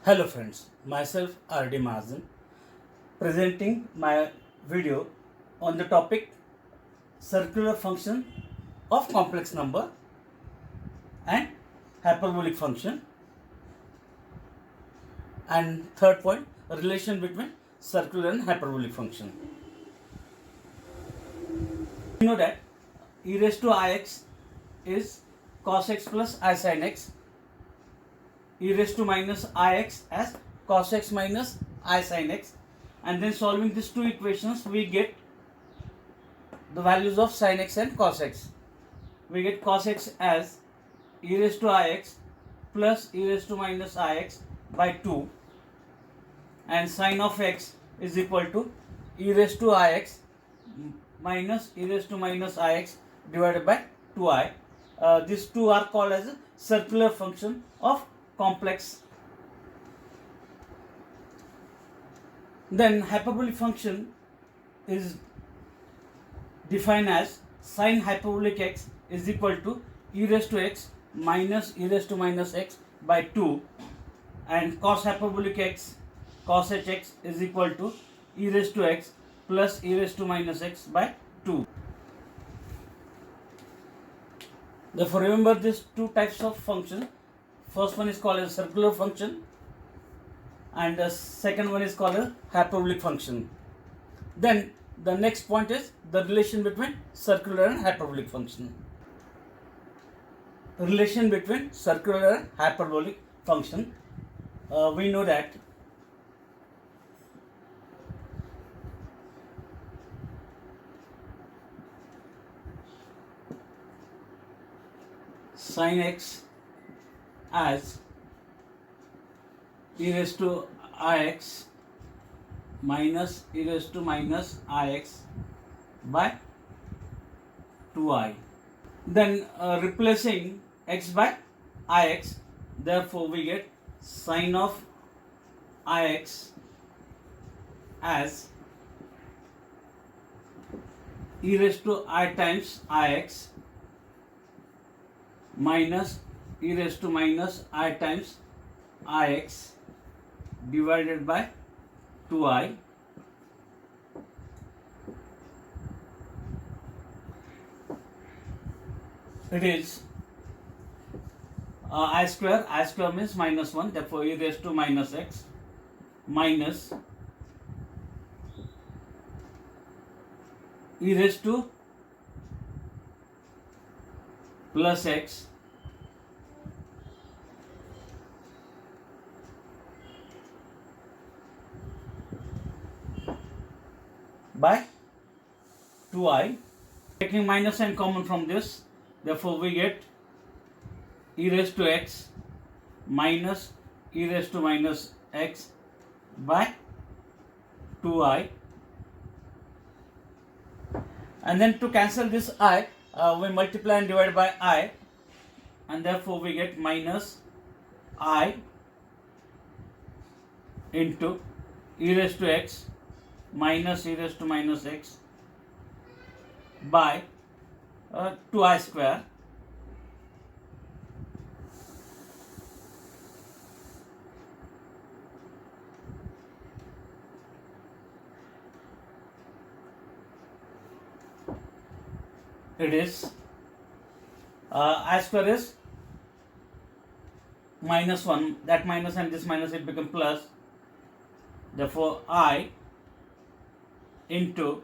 Hello friends, myself R.D. Mahajan presenting my video on the topic circular function of complex number and hyperbolic function, and third point, relation between circular and hyperbolic function. We know that e raised to ix is cos x plus I sin x, e raised to minus ix as cos x minus I sin x, and then solving these two equations we get the values of sin x and cos x. We get cos x as e raised to ix plus e raised to minus ix by 2, and sin of x is equal to e raised to ix minus e raised to minus ix divided by 2i. These two are called as a circular function of complex. Then hyperbolic function is defined as sin hyperbolic x is equal to e raised to x minus e raised to minus x by 2, and cos hyperbolic x cos hx is equal to e raised to x plus e raised to minus x by 2. Therefore, remember these two types of function. First one is called a circular function and the second one is called a hyperbolic function. Then the next point is the relation between circular and hyperbolic function. Relation between circular and hyperbolic function. We know that sin x as e raised to ix minus e raised to minus ix by 2i. Then replacing x by ix, therefore we get sin of ix as e raised to I times ix minus e raised to minus I times ix divided by 2i. It is I square means minus 1, therefore e raised to minus x minus e raised to plus x by 2i. Taking minus sign common from this, therefore we get e raised to x minus e raised to minus x by 2i. And then to cancel this I, we multiply and divide by I, and therefore we get minus I into e raised to x minus e raised to minus x by 2i square. It is I square is minus 1, that minus and this minus it become plus, therefore I into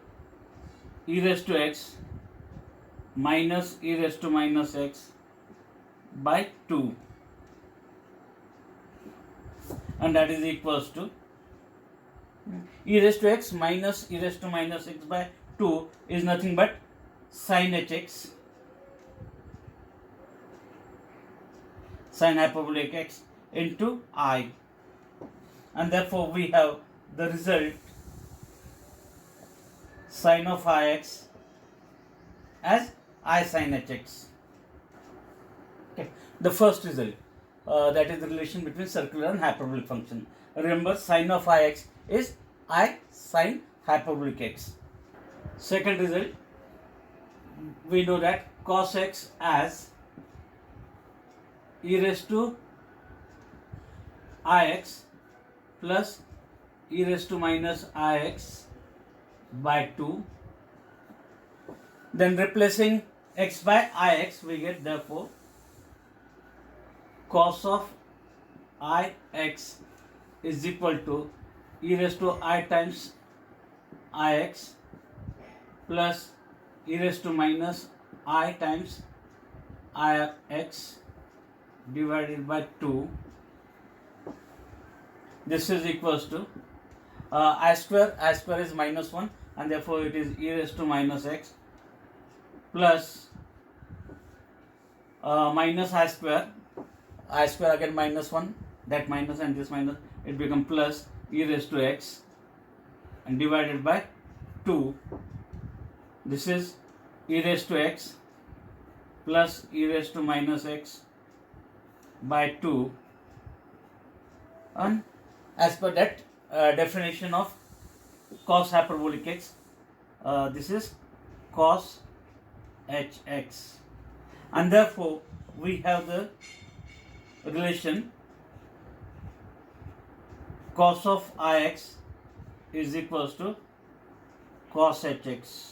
e raised to x minus e raised to minus x by 2, and that is equals to e raised to x minus e raised to minus x by 2 is nothing but sin hx, sin hyperbolic x into I, and therefore we have the result sin of ix as I sin hx. Okay. The first result, that is the relation between circular and hyperbolic function. Remember, sin of ix is I sin hyperbolic x. Second result, we know that cos x as e raised to ix plus e raised to minus ix by 2. Then replacing x by ix, we get therefore cos of ix is equal to e raised to I times ix plus e raised to minus I times ix divided by 2. This is equals to I square is minus 1, and therefore it is e raised to minus x plus minus I square again minus 1, that minus and this minus, it becomes plus e raised to x and divided by 2. This is e raised to x plus e raised to minus x by 2, and as per that definition of cos hyperbolic x, this is cos hx, and therefore we have the relation cos of ix is equals to cos hx.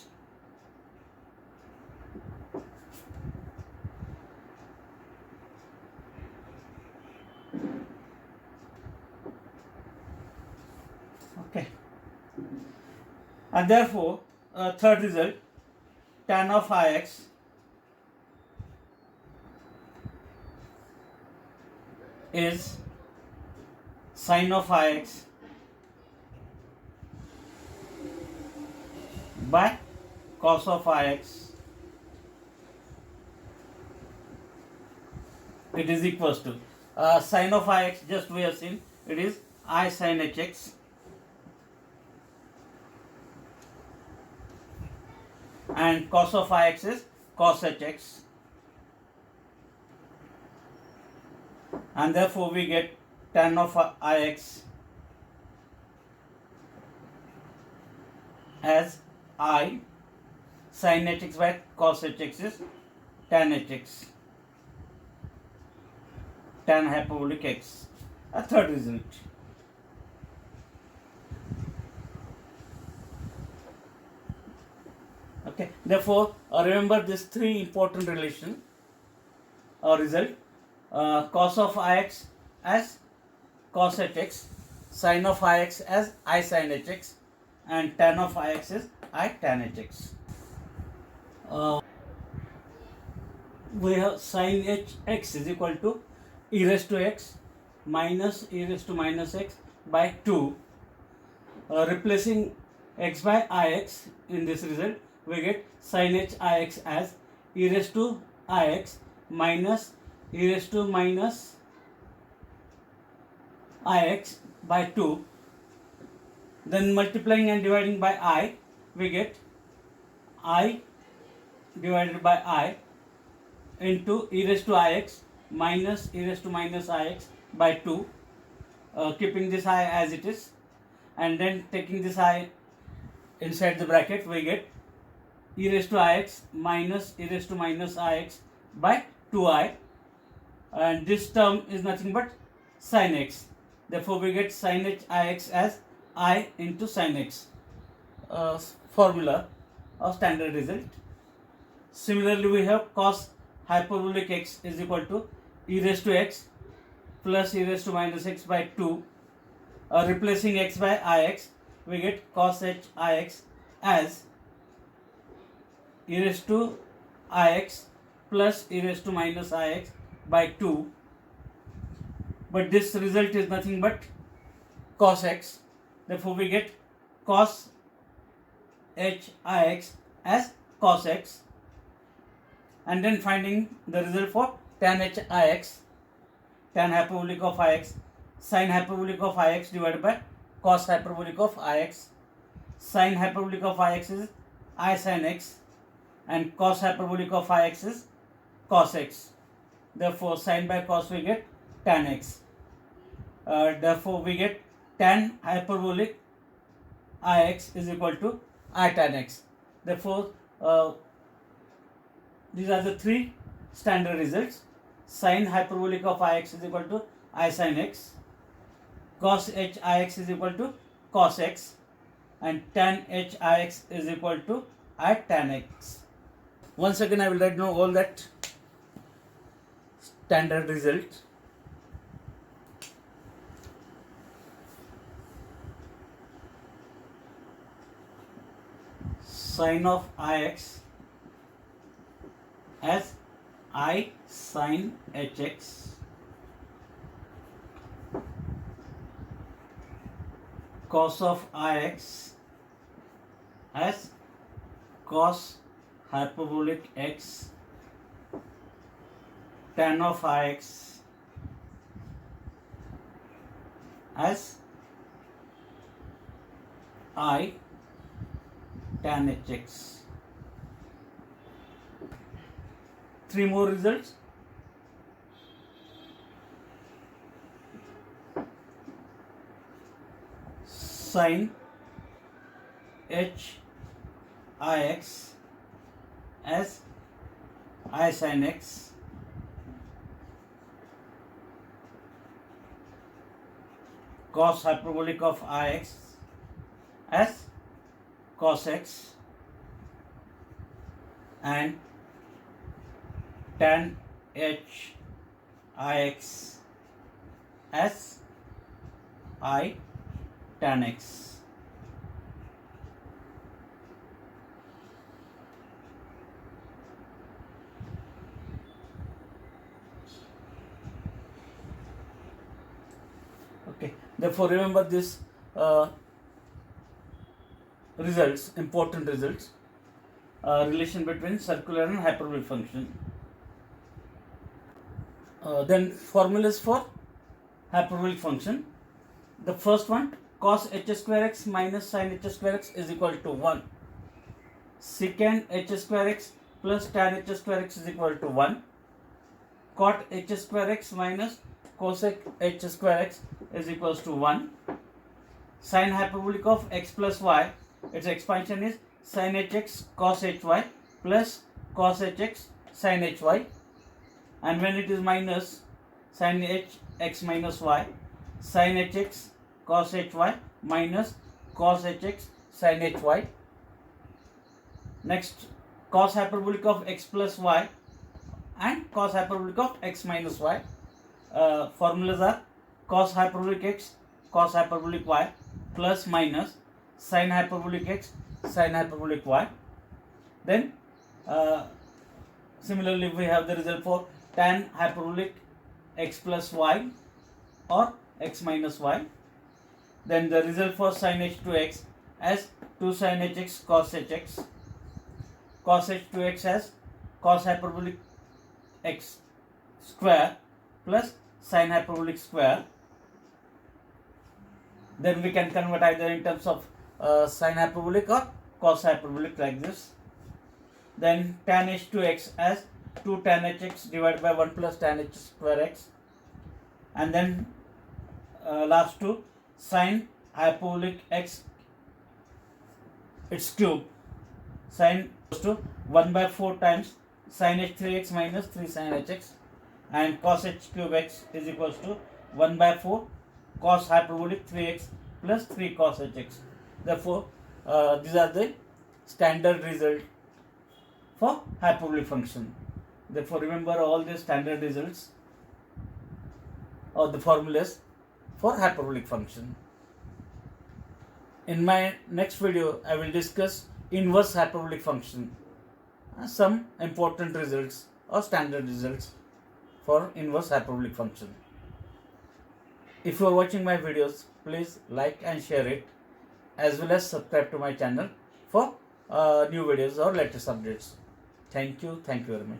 Okay, and therefore third result, tan of ix is sin of ix by cos of ix. It is equals to sin of ix, just we have seen, it is I sin hx, and cos of ix is cos hx, and therefore we get tan of ix as I sin hx by cos hx is tan hx, tan hyperbolic x. A third result. Okay, therefore remember these three important relation or result: cos of ix as cos hx, sin of ix as I sin hx, and tan of ix is I tan hx. We have sin hx is equal to e raised to x minus e raised to minus x by 2. Replacing x by ix in this result, we get sin ix as e raised to ix minus e raised to minus ix by 2. Then multiplying and dividing by I, we get I divided by I into e raised to ix minus e raised to minus ix by 2, keeping this I as it is, and then taking this I inside the bracket, we get e raised to ix minus e raised to minus ix by 2i, and this term is nothing but sin x. Therefore we get sin ix as I into sin x, formula of standard result. Similarly, we have cos hyperbolic x is equal to e raised to x plus e raised to minus x by 2. Replacing x by ix, we get cos ix as e raised to ix plus e raised to minus ix by 2. But this result is nothing but cos x. Therefore, we get cos hix as cos x, and then finding the result for tan hix, tan hyperbolic of ix, sin hyperbolic of ix divided by cos hyperbolic of ix. Sin hyperbolic of ix is I sin x, and cos hyperbolic of ix is cos x. Therefore, sin by cos we get tan x. Therefore, we get tan hyperbolic ix is equal to I tan x. Therefore, these are the three standard results. Sin hyperbolic of ix is equal to I sin x. cos h ix is equal to cos x, and tan h ix is equal to I tan x. Once again I will write down all that standard result. Sin of ix as I sin hx, cos of ix as cos hyperbolic x, tan of ix as I tan hx. Three more results. Sin h ix as I sin x, cos hyperbolic of ix as cos x, and tan h ix as I tan x. Okay, therefore remember this results, important results, relation between circular and hyperbolic function. Then formulas for hyperbolic function. The first one, cos h square x minus sin h square x is equal to 1. Secant h square x plus tan h square x is equal to 1. Cot h square x minus cosec h square x is equals to 1. Sin hyperbolic of x plus y, its expansion is sin hx cos hy plus cos hx sin hy, and when it is minus, sin hx minus y, sin hx cos hy minus cos hx sin hy. Next, cos hyperbolic of x plus y and cos hyperbolic of x minus y. Formulas are cos hyperbolic x cos hyperbolic y plus minus sin hyperbolic x sin hyperbolic y. Then similarly we have the result for tan hyperbolic x plus y or x minus y. Then the result for sin h2x as 2 sin hx cos hx, cos h2x as cos hyperbolic x square plus sin hyperbolic square. Then we can convert either in terms of sin hyperbolic or cos hyperbolic like this. Then tan h2x as 2 tan hx divided by 1 plus tan h square x, and then last two, sin hyperbolic x its cube, sin goes to 1 by 4 times sin h3x minus 3 sin hx, and cos h cube x is equals to 1 by 4 cos hyperbolic 3x plus 3 cos hx. Therefore these are the standard result for hyperbolic function. Therefore remember all the standard results or the formulas for hyperbolic function. In my next video I will discuss inverse hyperbolic function, some important results or standard results for inverse hyperbolic function. If you are watching my videos, please like and share it, as well as subscribe to my channel for new videos or latest updates. Thank you very much.